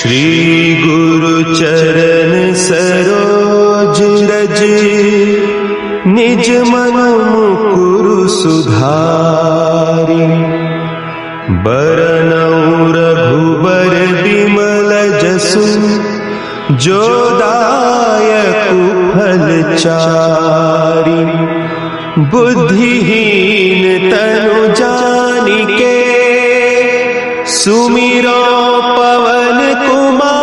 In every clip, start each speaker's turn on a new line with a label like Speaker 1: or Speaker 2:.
Speaker 1: श्री गुरु चरण सरोज रज, निज मन मुकुरु सुधारि। बरनउँ रघुबर बिमल जसु, जो दायकु फल चारि। बुद्धिहीन तनु जानिके, सुमिरो पवन कुमार।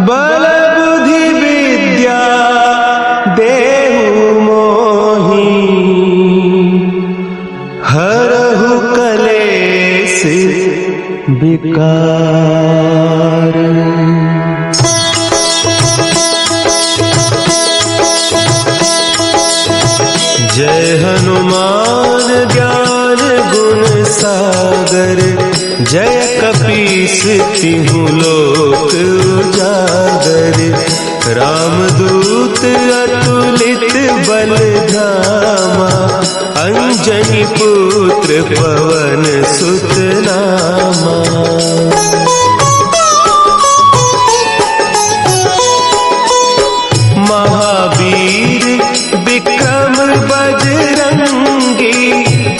Speaker 1: बल बुद्धि विद्या देहु मोहि, हरहु कलेश विकार। जय हनुमान ज्ञान गुण सागर, जय कपीस तिहु लोक उजागर। रामदूत अतुलित बल धामा, अंजनी पुत्र पवन सुत नामा। महावीर विक्रम बजरंगी,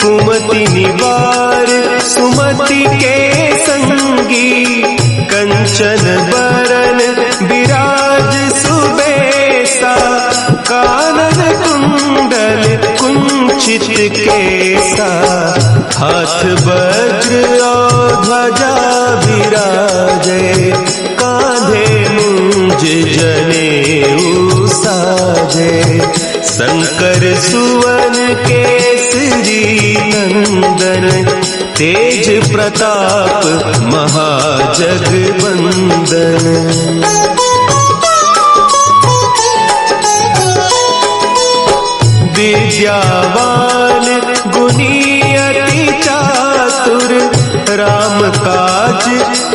Speaker 1: कुमति निवार सुमति के संगी। कंचन बरन विराज सुबेसा, कानन कुंडल कुंचित केसा। हाथ वज्र और ध्वजा विराजे, कांधे मुंज जनेऊ साजे। शंकर सुवन केसरी नंदन, तेज प्रताप महाजगवंदन। विद्यावान गुणी अति चातुर, राम काज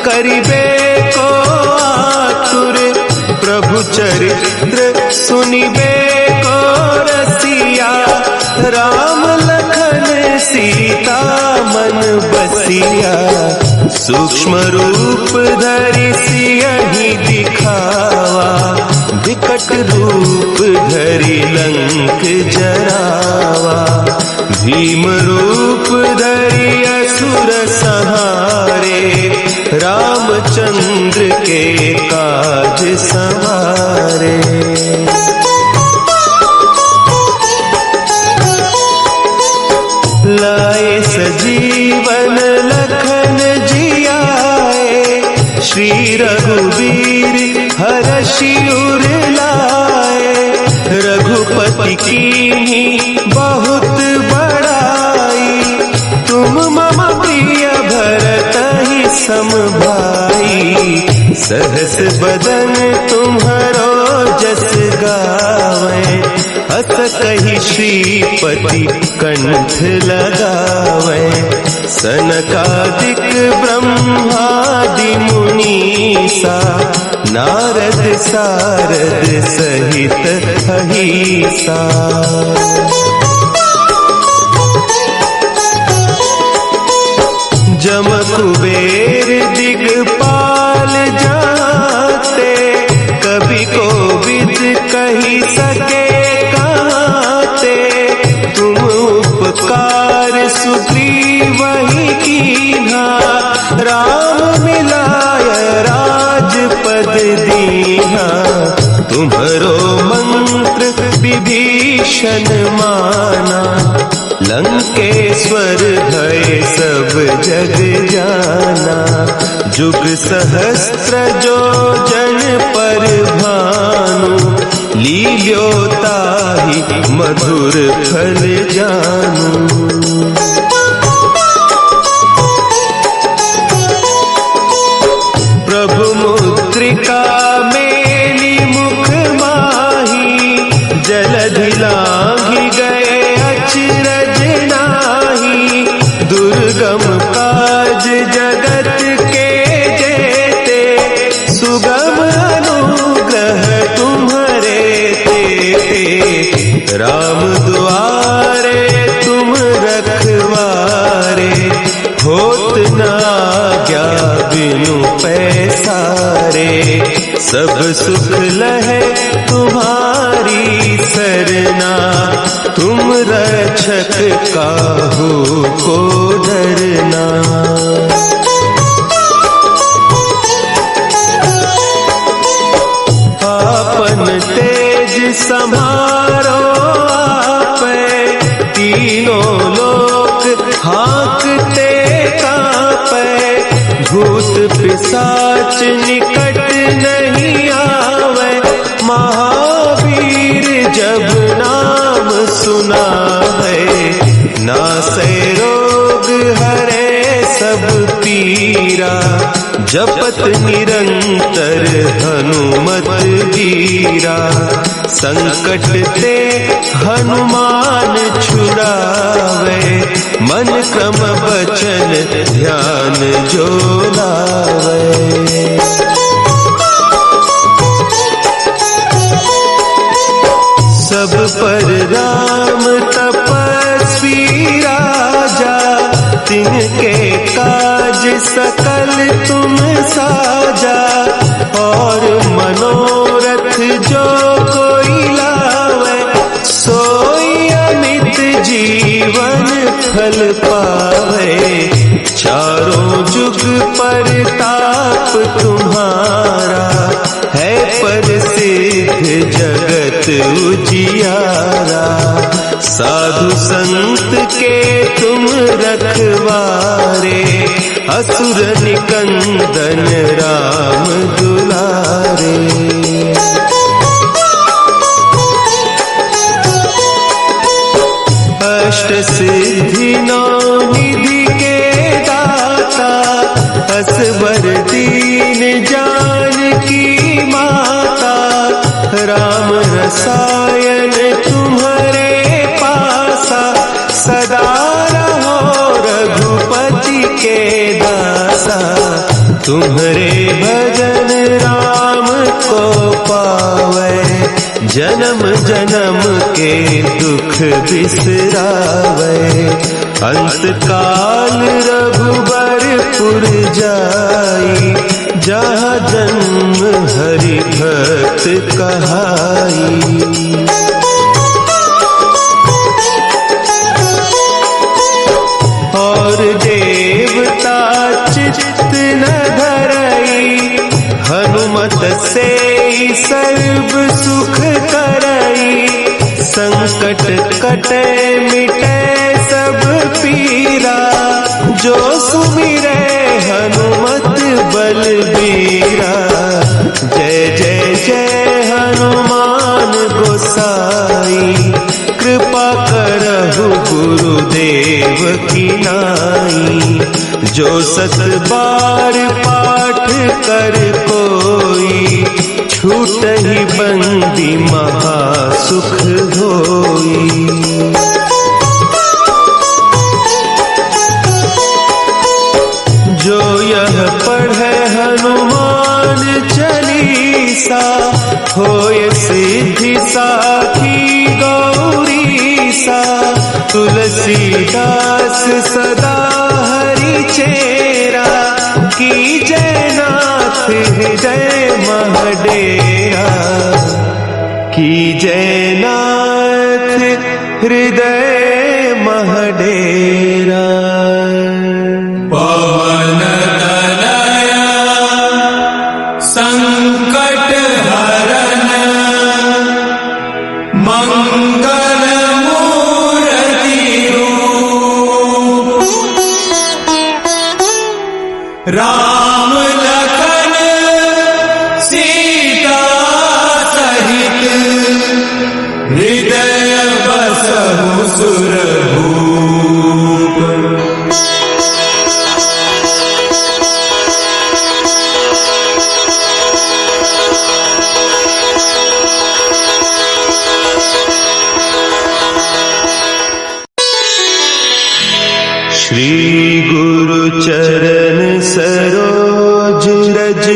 Speaker 1: करिबे को आतुर। प्रभु चरित्र सुनिबे को रसिया, राम लखन सीता मन बसिया। सूक्ष्म रूप धरि सियहि दिखावा, विकट रूप धरि लंक जरावा। भीम रूप धरि असुर संहारे, रामचंद्र के काज संवारे। लाए सजीवन लखन जियाए, श्री रघुवीर हरषि उर लाए। रघुपति कीन्ही बहुत बड़ाई, तुम मम प्रिय भरतहि सम भाई। सहस बदन तुम्हरो जस गावें, हस कहि श्रीपति कंठ लगावें। सनकादिक ब्रह्मादि मुनीसा, नारद सारद सहित अहीसा। जम कुबेर दिगपाल जाते, कभी कोविद कही सके कहते। तुम उपकार सुग्रीवहि कीन्हा, राम मिलाय राजपद दीन्हा। तुम्हरो मंत्र विभीषण माना, लंकेश्वर भय सब जग जाना। जुग सहस्त्र जो जन पर भानु, लील्यो ताहि मधुर फल जानू। प्रभु मुद्रिका मेली मुख माही, जलधि लांघि गए अचरज नाही। दुर्गम काज जगत के जेते, सुगम अनुग्रह तुम्हरे तेते। राम दुआरे तुम रखवारे, होत न आज्ञा बिनु पैसारे, सब सुख लहे तुम्हारी सरना, तुम रक्षक काहू को डरना। आपन तेज समारो आपै, तीनों लोक हाँकते कांपै, भूत पिशाच निकट नहीं आवे, महावीर जब नाम सुनावे, नासै रोग हरे सब पीरा, जपत निरंतर हनुमत वीरा, संकट ते हनुमान छुड़ावे, मन क्रम वचन ध्यान जो लावे। सब पर राम तपस्वी राजा, तिनके काज सकल तुम साजा, और मनोरथ जो कोई लावे, सोई अमित जीवन फल पावे, चारों जुग परताप तुम्हारा, है प्रसिद्ध जगत उजियारा, साधु संत के तुम रखवारे, असुर निकंदन राम दुलारे। अष्ट सिद्धि नौ निधि के दाता, असवर दीन जानकी माता, राम रसायन तुम्हारे पासा, सदा रहो रघुपति के दासा, तुम्हारे भजन राम को पावे, जन्म जन्म के दुख बिसरावे, अंत काल रघुबरपुर जाई, जहाँ जन्म हरि भक्त कहाई। और देवता चित्त न धरई, हनुमत से सर्व सुख करई, संकट कटे मिटे सब पीरा, जो सुमिरे हनुमत बलबीरा, जय जय जय हनुमान गोसाई, कृपा करहु गुरुदेव की नाई, जो सत बार पाठ कर कोई, छूटहि बंदी महासुख होई। जो यह पढ़े हनुमान चालीसा, होय सिद्धि साखी गौरीसा, तुलसीदास सदा हरि चेरा, की जयनाथ हृदय महडेरा, की जयनाथ हृदय महडेरा।
Speaker 2: पवन तनया संकट हरन, मंगल मूर्ति रूप, राम लखन सीता सहित, हृदय बसहु सुरभूप।
Speaker 1: श्री गुरु चरण सरोज रज,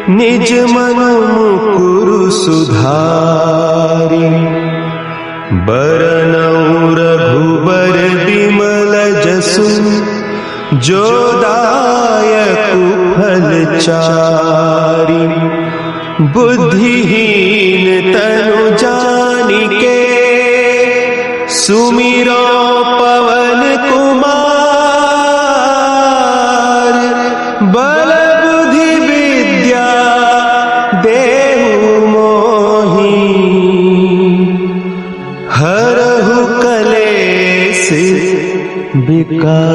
Speaker 1: निज मन मुकुरु सुधारि, बरनउँ जो दायक फलचारी, बुद्धिहीन तनु जानिके, सुमिरो पवन कुमार, बल बुद्धि विद्या देहु मोहि, हरहु कलेश विकार।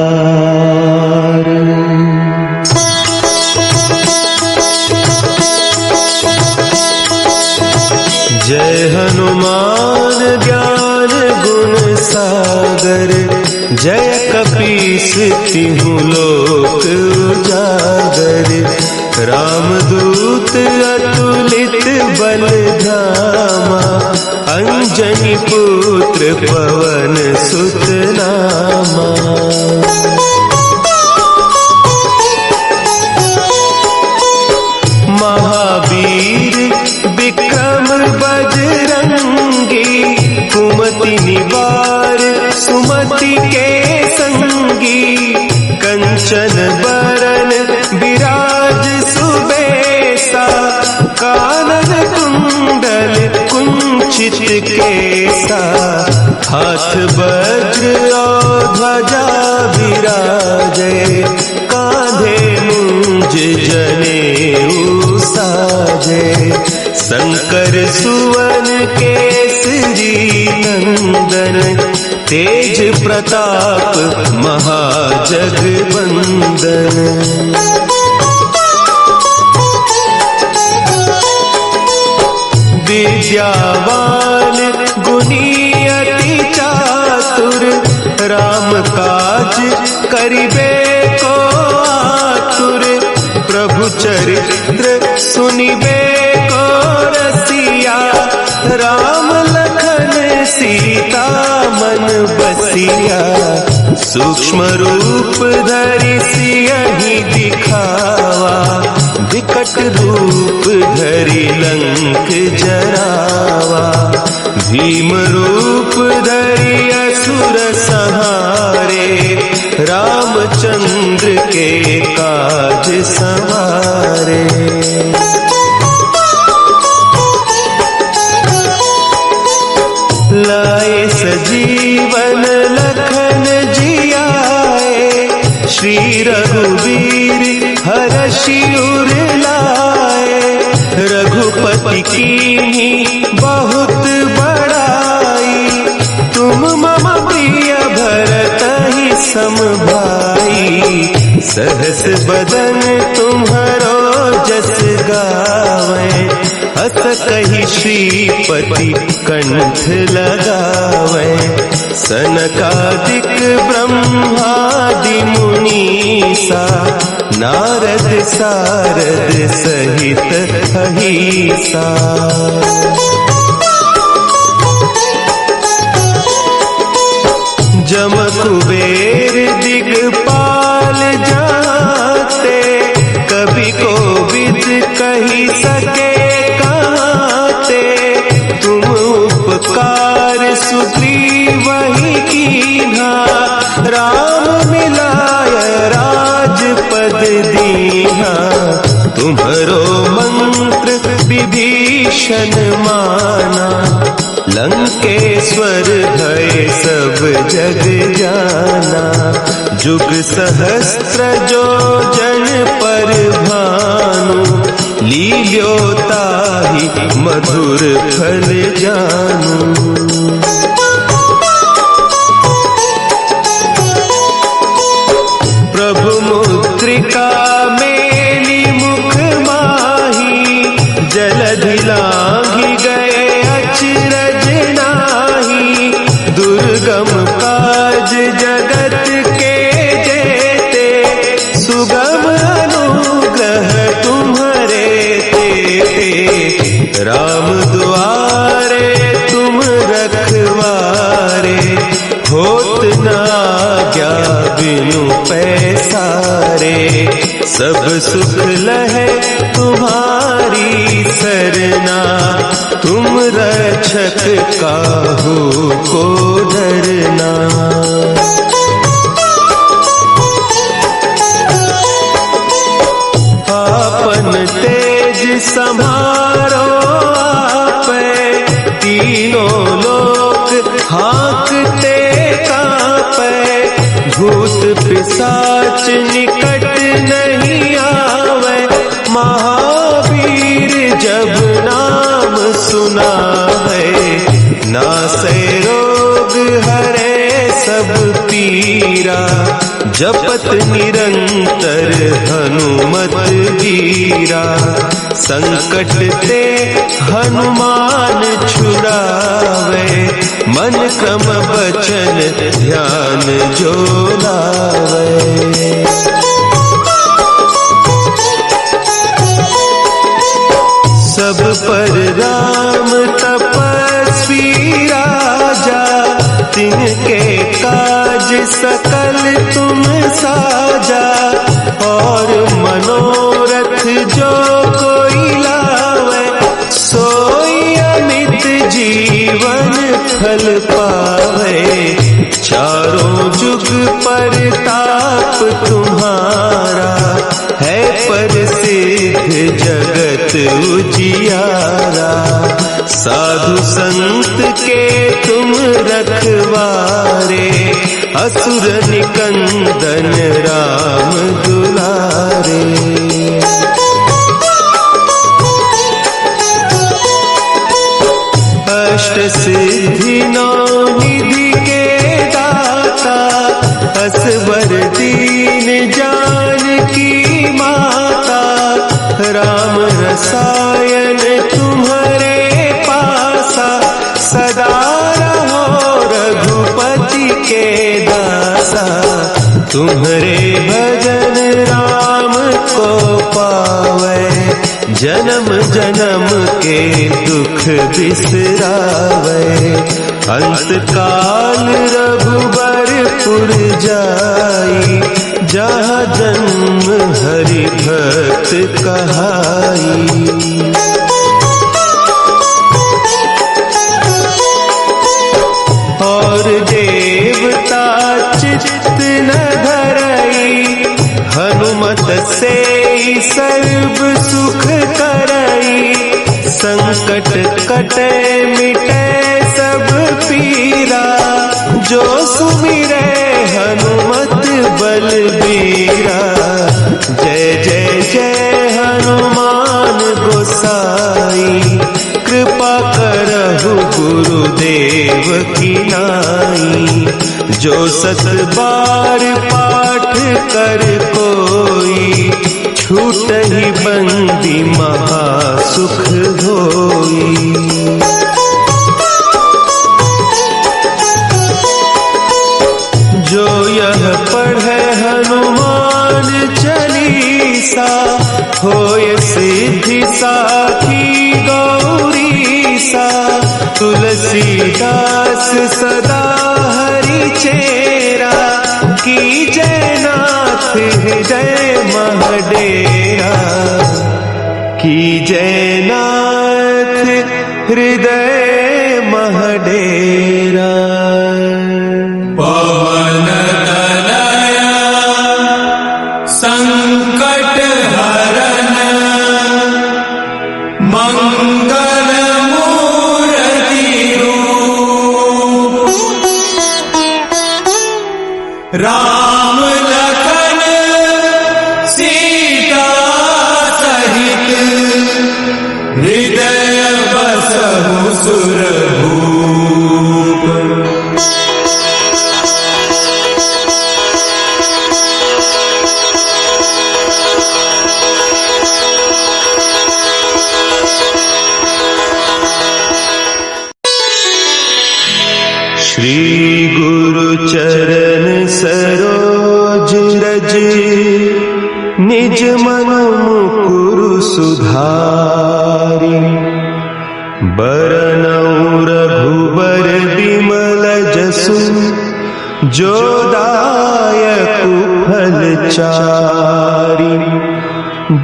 Speaker 1: जय हनुमान ज्ञान गुण सागर, जय कपीस तिहु लोक उजागर। रामदूत अतुलित बल धामा, अंजनी पुत्र पवन सुत नामा। महावीर विक्रम बजरंगी, कुमति निवार सुमति के संगी। कंचन बरन विराज सुबेसा, कानन कुंडल कुंचित केसा। हाथ वज्र और ध्वजा विराजे, कांधे मुंज जनेऊ साजे। शंकर सुवन केसरी नंदन, तेज प्रताप महाजगवंदन। विद्यावान गुणी अति चातुर, राम काज करिबे को आतुर। प्रभु चरित्र सुनिबे को रसिया, राम लखन सीता मन बसिया। सूक्ष्म रूप धरि सियहि दिखावा, विकट रूप धरि लंक जरावा। भीम रूप धरि असुर संहारे, रामचंद्र के काज सवारे। लाए सजीवन लखन जियाए, श्री रघुवीर हरषि उर लाए। रघुपति कीन्ही बहुत बड़ाई, तुम मम प्रिय भरतहि सम भाई। सहस बदन तुम्हरो जस गावे, हस कहि श्रीपति कंठ लगावे। सनकादिक ब्रह्मादि मुनीसा, नारद सारद सहित अहीसा। जम कुबेर दिगपाल जाते, कवि कोविद कहि सके कहते। तुम उपकार सुग्रीवहि कीन्हा, राम मिलाय राजपद दीन्हा। तुम्हरो मंत्र विभीषण माना, लंकेश्वर भय सब जग जाना। जुग सहस्त्र जो जन पर भानु, लील्यो ताहि मधुर फल जानू। प्रभु मुद्रिका मेली मुख माही, जलधि लांघि गए अचरज नाही। दुर्गम काज जगत के जेते, सुगम अनुग्रह तुम्हारे तेते। राम दुआरे तुम रखवारे, होत न आज्ञा बिनु पैसारे। सब सुख लहे तुम्हारी सरना, तुम रक्षक काहू को डरना। संभारो आपे, तीनों लोक हाँकते कांपे, भूत पिशाच निकट नहीं आवे, महावीर जब नाम सुना है, नासे रोग हरे सब पीरा, जपत निरंतर हनुमत वीरा, संकट ते हनुमान छुड़ावे, मन क्रम बचन ध्यान जो लावे। सब पर राम तपस्वी राजा, तिनके काज सकल तुम साजा, और मनोरथ जो कोई लावे, सोई अमित जीवन फल पावे, चारों जुग परताप तुम्हारा, है प्रसिद्ध जगत उजियारा, साधु संत के तुम रखवारे, असुर निकंदन राम दुलारे। अष्ट सिद्धि नौ निधि के दाता, असवर दीन जानकी माता, राम रसायन तुम्हारे पासा, सदा रहो रघुपति के दासा, तुम्हारे भजन राम को पावे, जन्म जन्म के दुख बिसरावे, अंत काल रघुबरपुर जाई, जहाँ जन्म हरि भक्त कहाई। और देवता चित्त न धरई, हनुमत से सर्व सुख करई, संकट कटे मिटे सब पीरा, जो सुमिरे हनुमत बलबीरा, जय जय जय हनुमान गोसाई, कृपा करहु गुरुदेव की नाई, जो सत बार पाठ कर कोई, छूटहि बंदी महासुख होई। जो यह पढ़े हनुमान चालीसा, होय सिद्धि साखी गौरीसा, तुलसीदास सदा हरि चेरा, की जय नाथ हृदय महडेरा, की जय नाथ हृदय महडेरा।
Speaker 2: पवन तनया संकट हरन, मंगल मूर्ति रूप, राम लखन सीता सहित, हृदय बसहु सुरभूप।
Speaker 1: श्री गुरु चरण सरोज रज, निज मन मुकुरु सुधारि, बरनउँ रघुबर बिमल जसु, जो दायक फल चारि,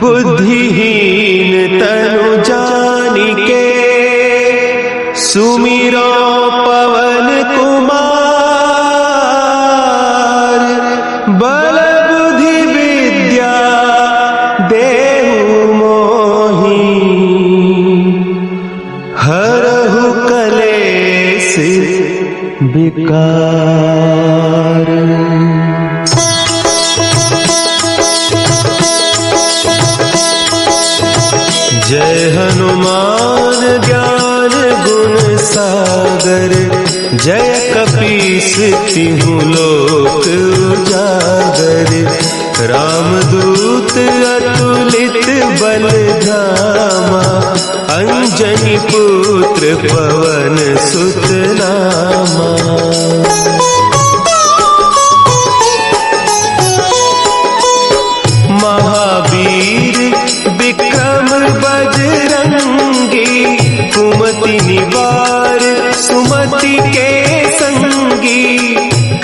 Speaker 1: बुद्धिहीन तनु जानिके, सुमिरो पवन कुमार, बल बुद्धि विद्या देहु मोहि, विकार। जय हनुमान ज्ञान गुण सागर, जय कपीस तिहुँ लोक उजागर। रामदूत अतुलित बल धामा, अंजनी पुत्र पवन सुत नामा। महावीर विक्रम बजरंगी, कुमति निवार सुमति के संगी।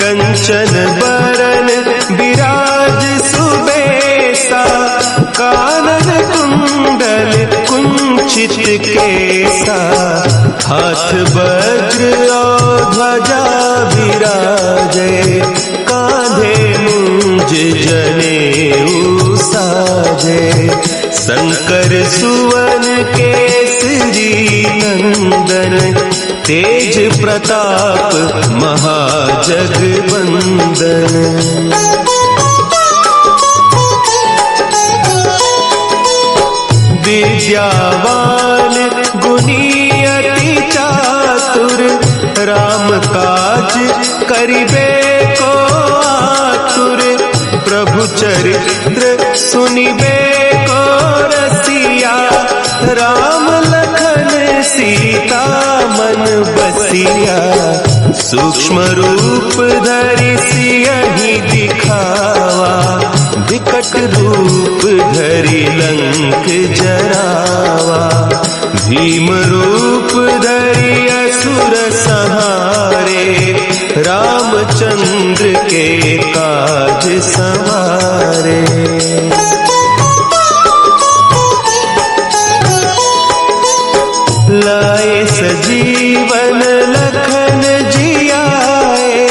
Speaker 1: कंचन बरन विराज सुबेसा, कानन कुंडल कुंचित केसा। हाथ वज्र और ध्वजा विराजे, कांधे मुंज जनेऊ साजे। शंकर सुवन केसरी नंदन, तेज प्रताप महाजगवंदन। विद्यावान गुणी अति चातुर, राम काज करिबे को आतुर। प्रभु चरित्र सुनिबे को रसिया, राम लखन सीता मन बसिया। सूक्ष्म रूप धरि सियहि दिखावा, विकट रूप धरि लंक जरावा। भीम रूप धरि असुर संहारे, रामचंद्र के काज संवारे। लाए सजीवन लखन जियाए,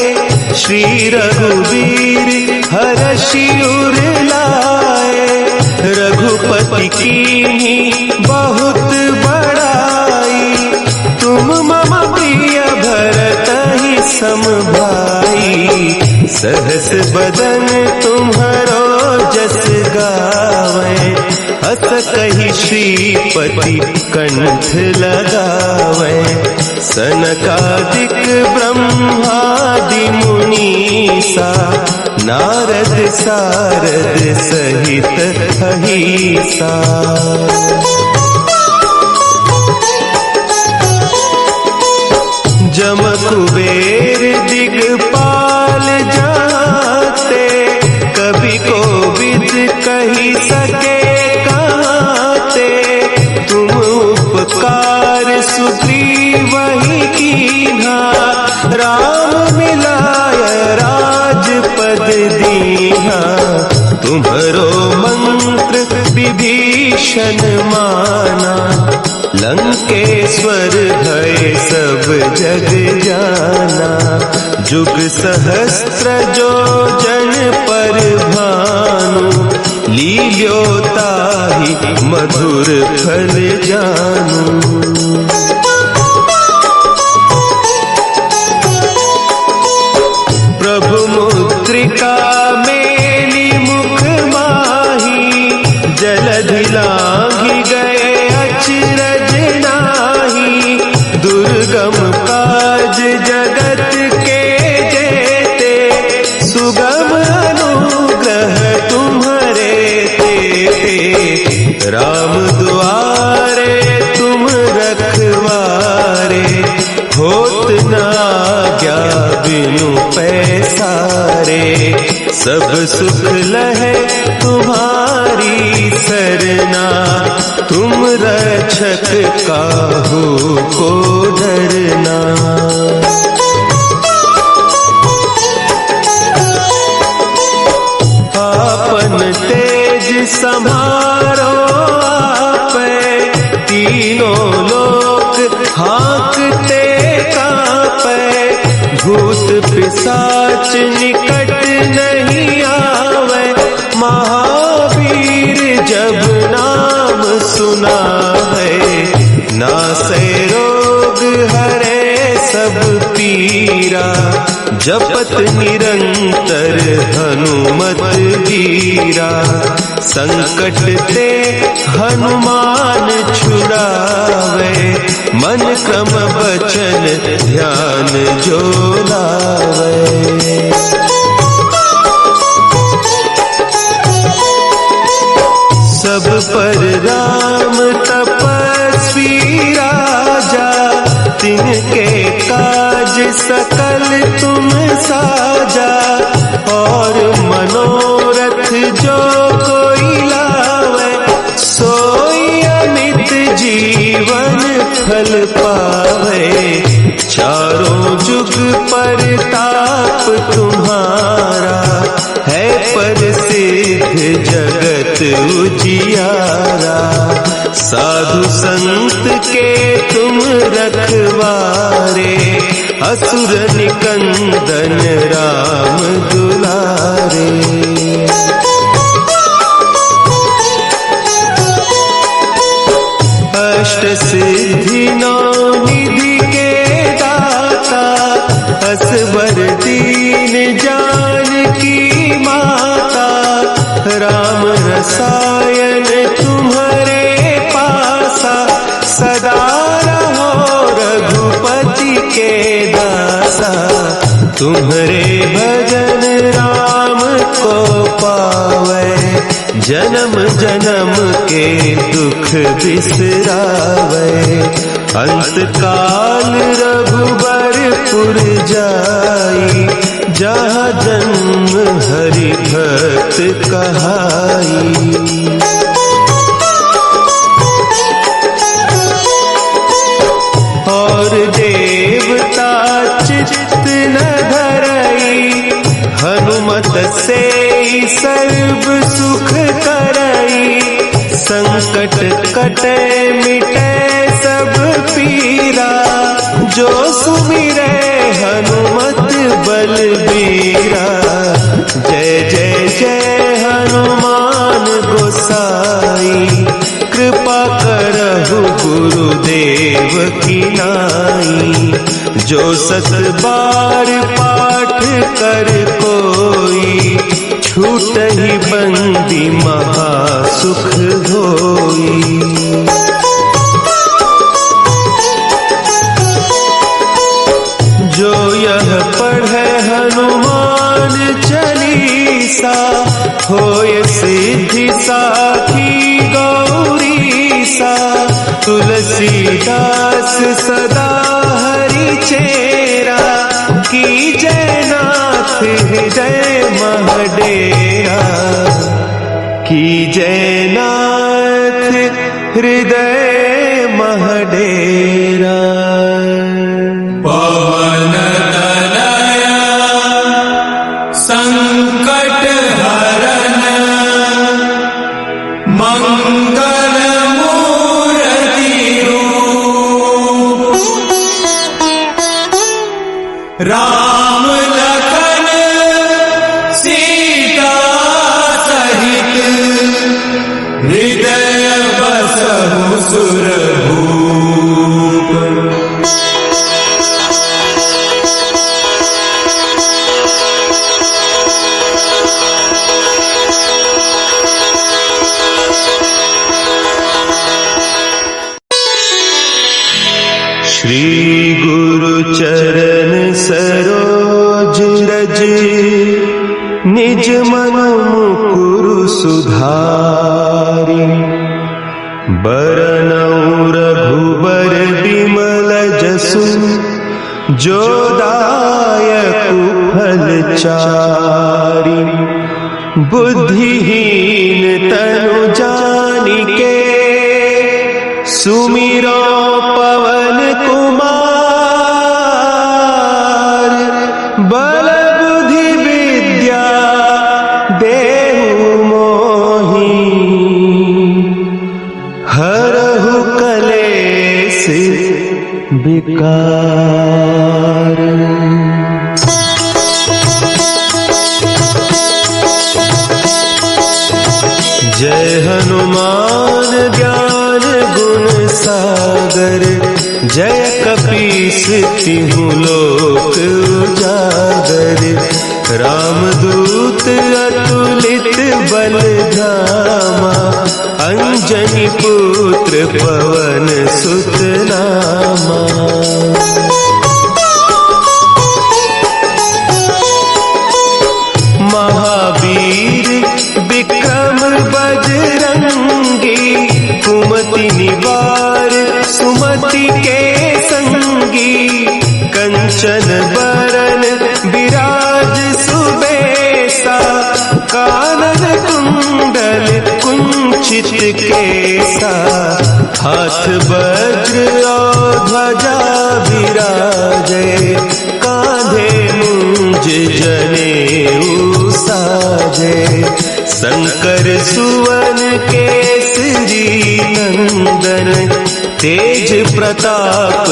Speaker 1: श्री रघुवीर हरषि उर लाए। रघुपति कीन्ही बहुत बड़ाई, तुम मम प्रिय भरतहि सम भाई। सहस बदन तुम्हरो जस गावें, हस कहि श्रीपति कंठ लगावें। सनकादिक ब्रह्मादि मुनीसा, नारद सारद सहित अहीसा। जम कुबेर दिगपाल जाते, कभी कोविद कही सके कहते। तुम उपकार सुग्रीवहि कीन्हा, राम मिलाय राजपद दीन्हा। तुम्हरो मंत्र विभीषण माना, लंकेश्वर भय सब जग जाना। जुग सहस्त्र जो जन पर भानु, लील्यो ताहि मधुर फल जानू। प्रभु मुद्रिका मेली मुख माही, जलधि लांघि गए अचरज नाही। दुर्गम काज जगत के जेते, सुगम अनुग्रह तुम्हरे तेते। राम दुआरे तुम रखवारे, होत न आज्ञा बिनु पैसारे। सब सुख लहे तुम्हारी सरना, तुम रक्षक काहू को डरना। आपन तेज समारो आपे, तीनों लोक हाँकते कांपे। भूत पिशाच निकट नहीं आवे, महावीर जब नाम सुना है। नासै रोग हरे सब पीरा, जपत निरंतर हनुमत वीरा, संकट ते हनुमान छुड़ावे, मन क्रम वचन ध्यान जो लावे। सब पर राम तपस्वी राजा, तिनके काज सकल तुम साजा, और मनोरथ जो कोई लावे, सोई अमित जीवन फल पावे। चारों जुग परताप तुम्हारा, है प्रसिद्ध जगत उजियारा। साधु संत के तुम रखवारे, असुर निकंदन राम दुलारे। अष्ट सिद्धि नौ निधि के दाता, असवर दीन जानकी माता। राम रसायन तुम्हारे पासा, सदा रहो रघुपति के दासा। तुम्हारे भजन राम को पावे, जन्म जन्म के दुख बिसरावे। अंत काल रघुबरपुर जाई, जहाँ जन्म हरि भक्त कहाई। और देवता चित्त न धरई, हनुमत से सर्व सुख करई। संकट कटे मिटे सब पीरा, जो सुमिरे हनुमत बलबीरा। जय जय जय हनुमान गोसाई, कृपा करहु गुरुदेव की नाई। जो सत बार पाठ कर कोई, छूटहि बंदी महासुख होई। जो यह पढ़े हनुमान चालीसा, होय सिद्धि साखी गौरीसा। तुलसीदास सदा हरि चेरा, की जय नाथ हृदय महडेरा। की जय नाथ हृदय महडेरा।
Speaker 2: पवन तनया संकट हरन, मंगल मूर्ति रूप। राम लखन सीता सहित, हृदय बसहु सुरभूप।
Speaker 1: श्री गुरु चरण सरोज रज, निज मन मुकुरु सुधारि। बरनउँ रघुबर बिमल जसु, जो दायक फल चारि। बुद्धिहीन तनु जानिके, सुमिरो पवन कुमार। बल बुद्धि विद्या देहु मोहि, हरहु कलेस विकार। जय हनुमान ज्ञान गुण सागर, जय कपीस तिहु लोक उजागर, रामदूत अतुलित बल धामा, अंजनी पुत्र पवन सुत नामा। महावीर विक्रम बजरंगी, कुमति निवार सुमति के संगी, कंचन बरन विराज सुबेसा, कानन कुंडल कुंचित केसा, हाथ वज्र और ध्वजा विराजे, कांधे मुंज जनेऊ साजे, शंकर सुवन केसरी नंदन, तेज प्रताप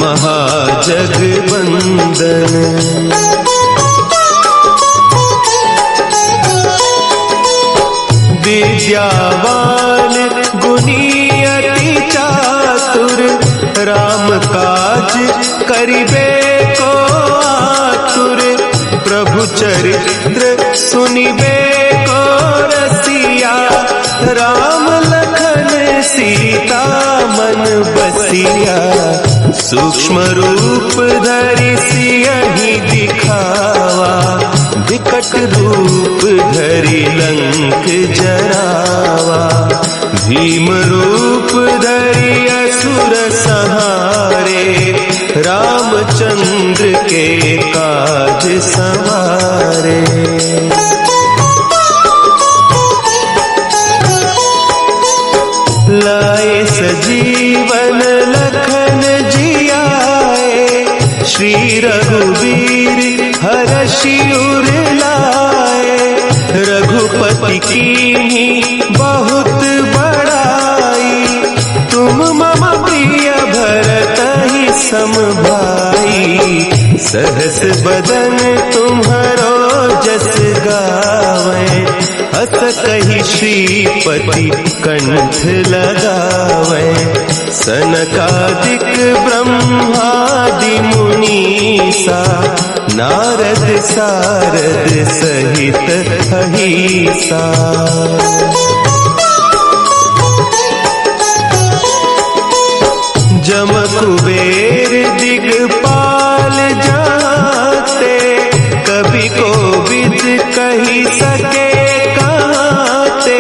Speaker 1: महाजगवंदन। विद्यावान गुणी अति चातुर, राम काज करिबे को आतुर, प्रभु चरित्र सुनिबे को रसिया, राम लखन सीता मन बसिया, सूक्ष्म रूप धरि सियहि दिखावा, विकट रूप धरि लंक जरावा, भीम रूप धरि असुर संहारे, रामचंद्र के काज संवारे। लाए सजीवन लखन जियाए, श्री रघुवीर हरषि उर लाए, रघुपति कीन्ही बहुत बड़ाई, तुम मम प्रिय भरतहि सम भाई, सहस बदन तुम्हरो जस गावे, अस कहि श्रीपति कंठ लगावे, सनकादिक ब्रह्मादि मुनीसा, नारद सारद सहित अहीसा। जम कुबेर दिगपाल जाते, कवि कोविद कही सके कहते,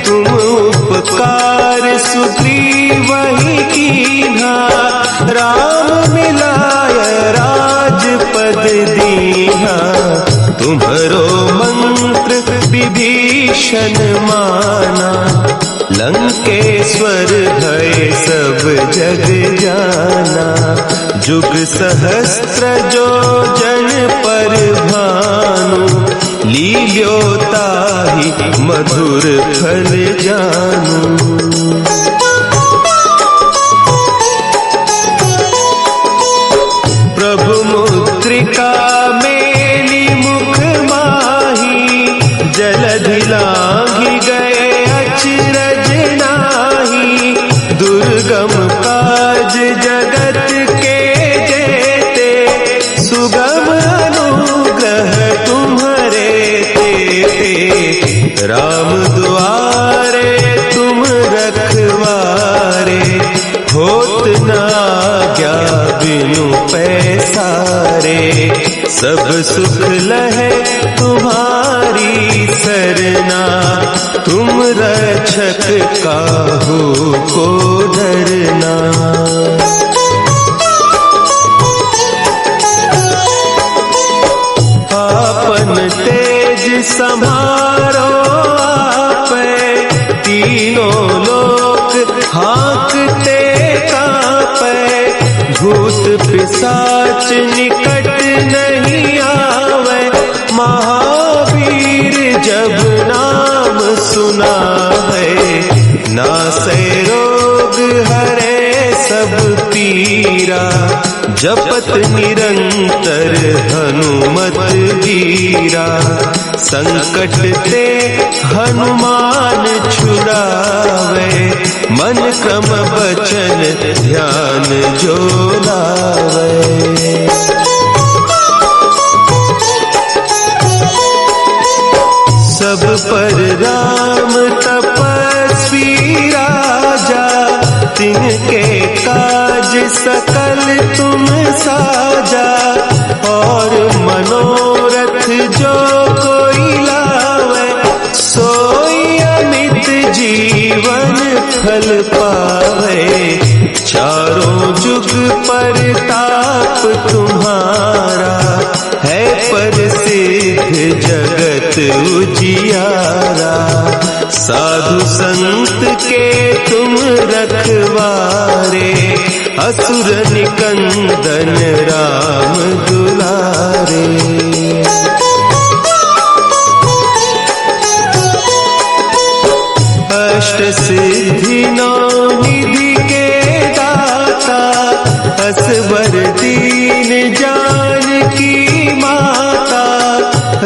Speaker 1: तुम उपकार सुग्रीवहि कीन्हा, राम मिलाय राजपद दीन्हा, तुम्हरो मंत्र विभीषण माना, लंकेश्वर भय सब जग जाना, जुग सहस्त्र जो जन पर भानु, लील्यो ताहि मधुर फल जानू। प्रभु मुद्रिका मेली मुख माही, जलधि लांघि गए अचरज नाही, दुर्गम काज जगत के जेते, सुगम अनुग्रह तुम्हारे ते, राम द्वारे तुम रखवारे, होत न आज्ञा बिनु पैसारे, सब सुख लहे तुम्हारी सरना, तुम रक्षक काहू को डरना। आपन तेज संभारो आपे, तीनों लोक हाँकते कांपे, भूत पिशाच निकट नहीं आवे, महावीर जब नाम सुना है, नासै रोग हरे सब पीरा, जपत निरंतर हनुमत वीरा, संकट ते हनुमान छुड़ावे, मन क्रम बचन ध्यान जो लावे। सब पर राम तपस्वी राजा, तिनके काज सकल तुम साजा। और मनोरथ जो कोई लावे, सोई अमित जीवन फल पावे। चारों जुग परताप तुम्हारा, है प्रसिद्ध जगत उजियारा। साधु संत के तुम रखवारे, असुर निकंदन राम दुलारे। अष्ट सिद्धि नौ निधि के दाता, असवर दीन जानकी माता।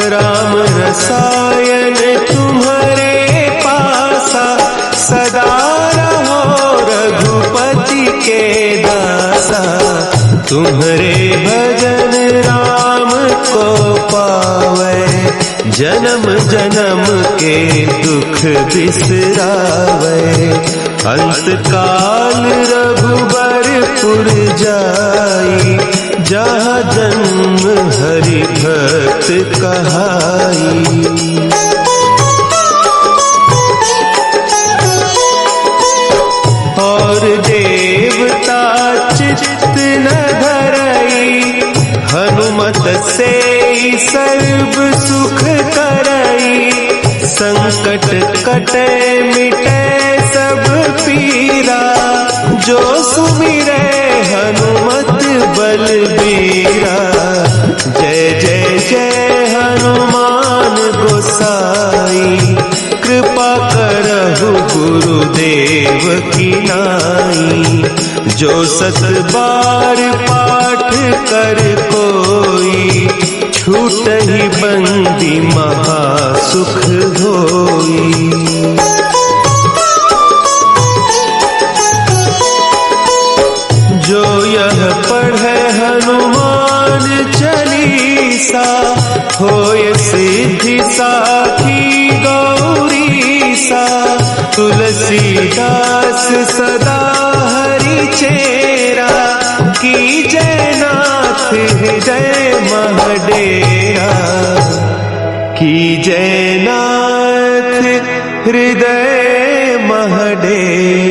Speaker 1: राम रसायन तुम्हारे पासा, सदा रहो रघुपति के दासा। तुम्हारे भजन राम को पावे, जन्म जन्म के दुख बिसरावे। अंत काल रघुबरपुर जाई, जहाँ जन्म हरि भक्त कहाई। और देवता चित्त न धरई, हनुमत से सर्व सुख करई। संकट कटे मिटे सब पीरा, जो सुमिरे हनुमत बलबीरा। जय जय जय हनुमान गोसाई, कृपा करहु गुरुदेव की नाई। जो सत बार पाठ कर कोई, छूटहि बंदी महासुख होई। जो यह पढ़े हनुमान चालीसा, होय सिद्धि साखी गौरीसा। तुलसीदास सदा हरि चेरा, कीजय नाथ हृदय महडेरा। कीजय नाथ हृदय महडेरा।